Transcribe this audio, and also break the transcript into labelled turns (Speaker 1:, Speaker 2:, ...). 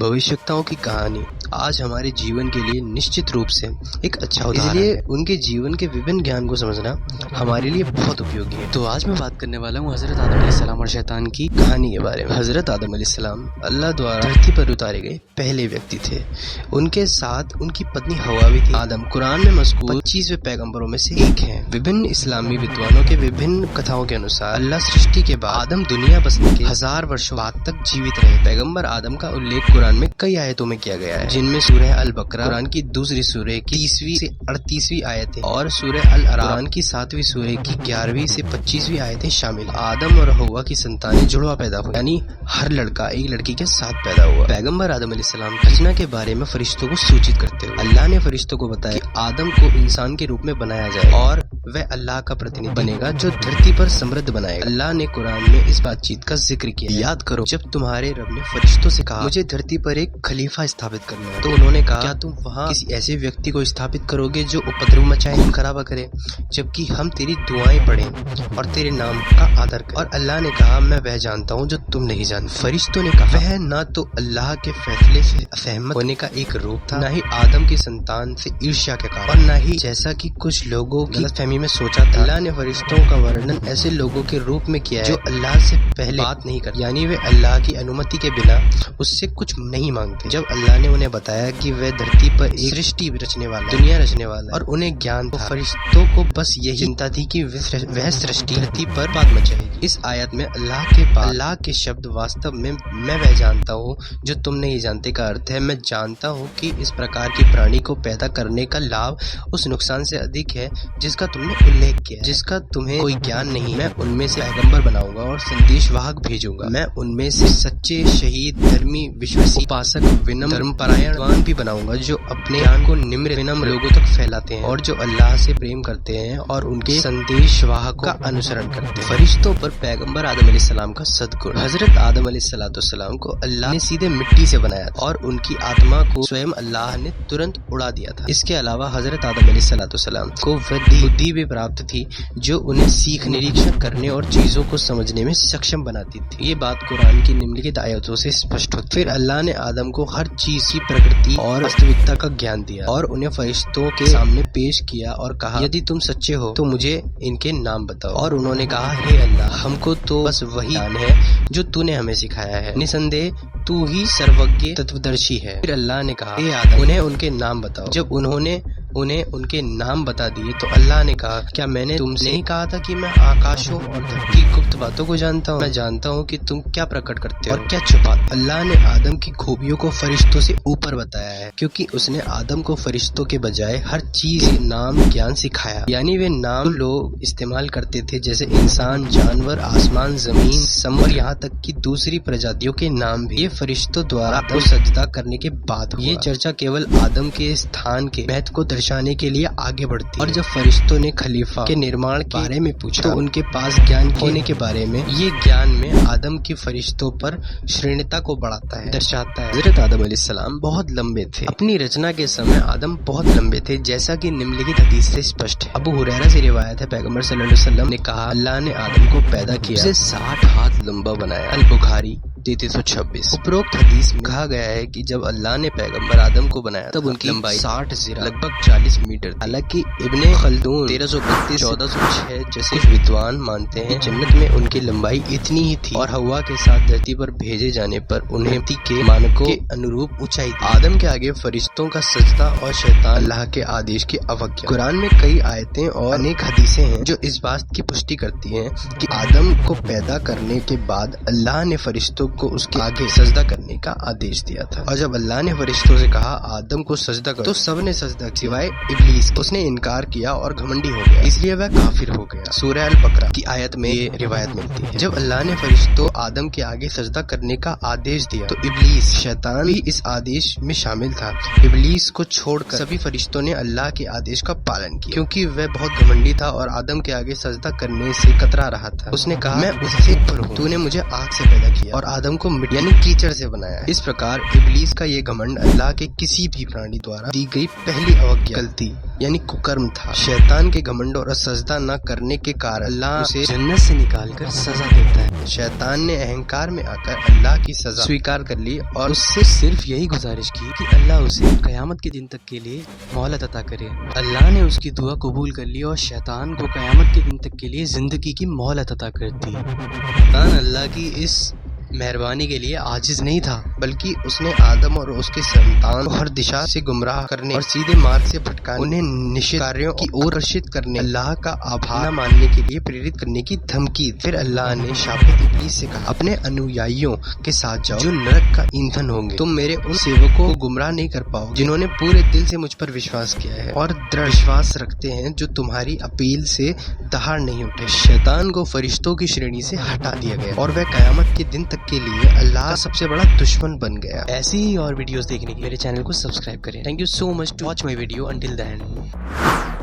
Speaker 1: भविष्यवक्ताओं की कहानी आज हमारे जीवन के लिए निश्चित रूप से एक अच्छा उदाहरण है। इसलिए उनके जीवन के विभिन्न ज्ञान को समझना हमारे लिए बहुत उपयोगी है। तो आज मैं बात करने वाला हूँ हजरत आदम अलैहिस्सलाम और शैतान की कहानी के बारे में। हजरत आदम अलैहिस्सलाम अल्लाह द्वारा धरती पर उतारे गए पहले व्यक्ति थे। उनके साथ उनकी पत्नी हवा भी थी। आदम कुरान में मज़कूर 25वें पैगंबरों में से एक हैं। विभिन्न इस्लामी विद्वानों के विभिन्न कथाओं के अनुसार अल्लाह सृष्टि के बाद आदम दुनिया बसने के 1000 वर्षों बाद तक जीवित रहे। पैगंबर आदम का उल्लेख कुरान में कई आयतों में किया गया है, जिनमें सूरह अल बकरा कुरान की दूसरी सूरह की 30वीं से 38वीं आयतें और सूरह अल अराफ कुरान की 7वीं सूरह की 11वीं से 25वीं आयतें शामिल। आदम और हवा की संतानें जुड़वा पैदा हुई, यानी हर लड़का एक लड़की के साथ पैदा हुआ। पैगंबर आदम अलैहिस्सलाम रचना के बारे में फरिश्तों को सूचित करते हुए अल्लाह ने फरिश्तों को बताया कि आदम को इंसान के रूप में बनाया जाए और वह अल्लाह का प्रतिनिधि बनेगा जो धरती पर समृद्ध बनाएगा। अल्लाह ने कुरान में इस बातचीत का जिक्र किया। याद करो जब तुम्हारे रब ने फरिश्तों से कहा मुझे धरती पर एक खलीफा स्थापित करना है, तो उन्होंने कहा क्या तुम वहाँ किसी ऐसे व्यक्ति को स्थापित करोगे जो उपद्रव मचाए, खून खराबा करे, जबकि हम तेरी दुआएं पढ़ें और तेरे नाम का आदर करें। और अल्लाह ने कहा मैं वह जानता हूँ जो तुम नहीं जानते। फरिश्तों ने कहा वह ना तो अल्लाह के फैसले से असहमत होने का एक रूप था, न ही आदम की संतान से ईर्ष्या के कारण, और न ही जैसा कि कुछ लोगों की गलतफहमी में सोचा था। अल्लाह ने फरिश्तों का वर्णन ऐसे लोगों के रूप में किया है जो अल्लाह से पहले बात नहीं करते, यानी वे अल्लाह की अनुमति के बिना उससे कुछ नहीं मांगते। जब अल्लाह ने उन्हें बताया कि वह धरती पर एक सृष्टि रचने वाला, दुनिया रचने वाला और उन्हें ज्ञान था, फरिश्तों को बस यही चिंता थी कि वह सृष्टि धरती पर बात मचाएगी। इस आयत में अल्लाह के शब्द वास्तव में मैं वह जानता हूँ जो तुम नहीं जानते का अर्थ है मैं जानता हूँ कि इस प्रकार की प्राणी को पैदा करने का लाभ उस नुकसान से अधिक है जिसका तुमने उल्लेख किया, जिसका तुम्हें कोई ज्ञान नहीं। मैं उनमें से पैगंबर बनाऊंगा और संदेशवाहक भेजूंगा। मैं उनमें से सच्चे, शहीद, धर्मी, विश्वासी, उपासक, विनम्र, धर्मपरायण भी बनाऊंगा जो अपने ज्ञान को निम्र विनम्र लोगों तक फैलाते हैं और जो अल्लाह से प्रेम करते हैं और उनके संदेशवाहक का अनुसरण करते हैं। फरिश्तों पर पैगंबर आदम अलैहिस्सलाम का सद्गुण। हजरत आदम अलैहिस्सलाम को अल्लाह ने सीधे मिट्टी से बनाया और उनकी आत्मा को स्वयं अल्लाह ने तुरंत उड़ा दिया था। इसके अलावा हजरत आदम अलैहिस्सलाम को बुद्धि भी प्राप्त थी जो उन्हें सीख, निरीक्षण करने और चीजों को समझने में सक्षम बनाती थी। ये बात कुरान की निम्नलिखित आयतों से स्पष्ट होती। फिर अल्लाह ने आदम को हर चीज की प्रकृति और वास्तविकता का ज्ञान दिया और उन्हें फरिश्तों के सामने पेश किया और कहा यदि तुम सच्चे हो तो मुझे इनके नाम बताओ। और उन्होंने कहा हे अल्लाह, हमको तो बस वही ज्ञान है जो तूने हमें सिखाया है, निसंदेह तू ही सर्वज्ञ तत्वदर्शी है। फिर अल्लाह ने कहा हे आदम, उन्हें उनके नाम बताओ। जब उन्होंने उन्हें उनके नाम बता दिए तो अल्लाह ने कहा क्या मैंने तुमसे नहीं कहा था कि मैं आकाशों और धरती की गुप्त बातों को जानता हूँ। मैं जानता हूँ कि तुम क्या प्रकट करते हो और क्या छुपाते। अल्लाह ने आदम की खूबियों को फरिश्तों से ऊपर बताया है क्योंकि उसने आदम को फरिश्तों के बजाय हर चीज नाम ज्ञान सिखाया, यानी वे नाम लोग इस्तेमाल करते थे जैसे इंसान, जानवर, आसमान, जमीन, समर, यहाँ तक कि दूसरी प्रजातियों के नाम भी। ये फरिश्तों द्वारा आदम को सजदा करने के बाद हुआ। ये चर्चा केवल आदम के स्थान के महत्व को दर्शाने के लिए आगे बढ़ती है। और जब फरिश्तों ने खलीफा के निर्माण के बारे में पूछा तो उनके पास ज्ञान होने के बारे में ये ज्ञान में आदम की फरिश्तों पर श्रेणीता को बढ़ाता है, दर्शाता है। हजरत आदम अलैहिस्सलाम बहुत लंबे थे। अपनी रचना के समय आदम बहुत लंबे थे जैसा कि निम्नलिखित हदीस से स्पष्ट है। अबू हुरैरा से रिवायत है पैगंबर सल्लल्लाहु अलैहि वसल्लम ने कहा अल्लाह ने आदम को पैदा किया, उसे 60 हाथ लंबा बनाया। अल बुखारी 3326। उपरोक्त हदीस में कहा गया है कि जब अल्लाह ने पैगंबर आदम को बनाया तब उनकी लंबाई 60 ज़िरा लगभग 40 मीटर। हालांकि इब्ने खल्दून 1332-1406 जैसे विद्वान मानते हैं जन्नत में उनकी लंबाई इतनी ही थी और हवा के साथ धरती पर भेजे जाने पर उन्हें के मानकों के अनुरूप ऊंचाई थी। आदम के आगे फरिश्तों का सजदा और शैतान अल्लाह के आदेश की अवज्ञा। कुरान में कई आयतें और अनेक हदीसें हैं जो इस बात की पुष्टि करती हैं कि आदम को पैदा करने के बाद अल्लाह ने फरिश्तों को उसके आगे सजदा करने का आदेश दिया था। और जब अल्लाह ने फरिश्तों से कहा आदम को सजदा करो तो सबने सजदा सिवाय इब्लीस। उसने इनकार किया और घमंडी हो गया, इसलिए वह काफिर हो गया। सूरह अल बकरा की आयत में ये रिवायत मिलती है। जब अल्लाह ने फरिश्तों आदम के आगे सजदा करने का आदेश दिया तो इब्लीस, शैतान भी इस आदेश में शामिल था। इब्लीस को छोड़कर सभी फरिश्तों ने अल्लाह के आदेश का पालन किया क्योंकि वह बहुत घमंडी था और आदम के आगे सजदा करने से कतरा रहा था। उसने कहा मैं उससे ऊपर हूँ, तूने मुझे आग से पैदा किया और आदम को मिट्टी यानी कीचड़ से बनाया। इस प्रकार इब्लीस का ये घमंड अल्लाह के किसी भी प्राणी द्वारा दी गई पहली अवज्ञा किया। गलती यानी कुकर्म था। शैतान के घमंड और सजदा न करने के कारण अल्लाह उसे जन्नत से निकालकर सजा देता है। शैतान ने अहंकार में आकर अल्लाह की सजा स्वीकार कर ली और उससे सिर्फ यही गुजारिश की कि अल्लाह उसे कयामत के दिन तक के लिए मोहलत अता करे। अल्लाह ने उसकी दुआ कबूल कर ली और शैतान को कयामत के दिन तक के लिए जिंदगी की मोहलत अता कर दी। शैतान अल्लाह की इस मेहरबानी के लिए आजिज नहीं था, बल्कि उसने आदम और उसके संतान को हर दिशा से गुमराह करने और सीधे मार्ग से भटकाने, उन्हें निषिद्ध कार्यों की ओर आकर्षित करने, अल्लाह का आभार न मानने के लिए प्रेरित करने की धमकी। फिर अल्लाह ने शापित इब्लीस से कहा, अपने अनुयायियों के साथ जाओ जो नरक का ईंधन होंगे। तुम मेरे उन सेवकों को गुमराह नहीं कर पाओ जिन्होंने पूरे दिल से मुझ पर विश्वास किया है और दृढ़ विश्वास रखते हैं, जो तुम्हारी अपील से दहाड़ नहीं उठे। शैतान को फरिश्तों की श्रेणी से हटा दिया गया और वह कयामत के दिन तक के लिए अल्लाह का सबसे बड़ा दुश्मन बन गया। ऐसी ही और वीडियोस देखने के लिए मेरे चैनल को सब्सक्राइब करें। Thank you so much to watch my video until the and.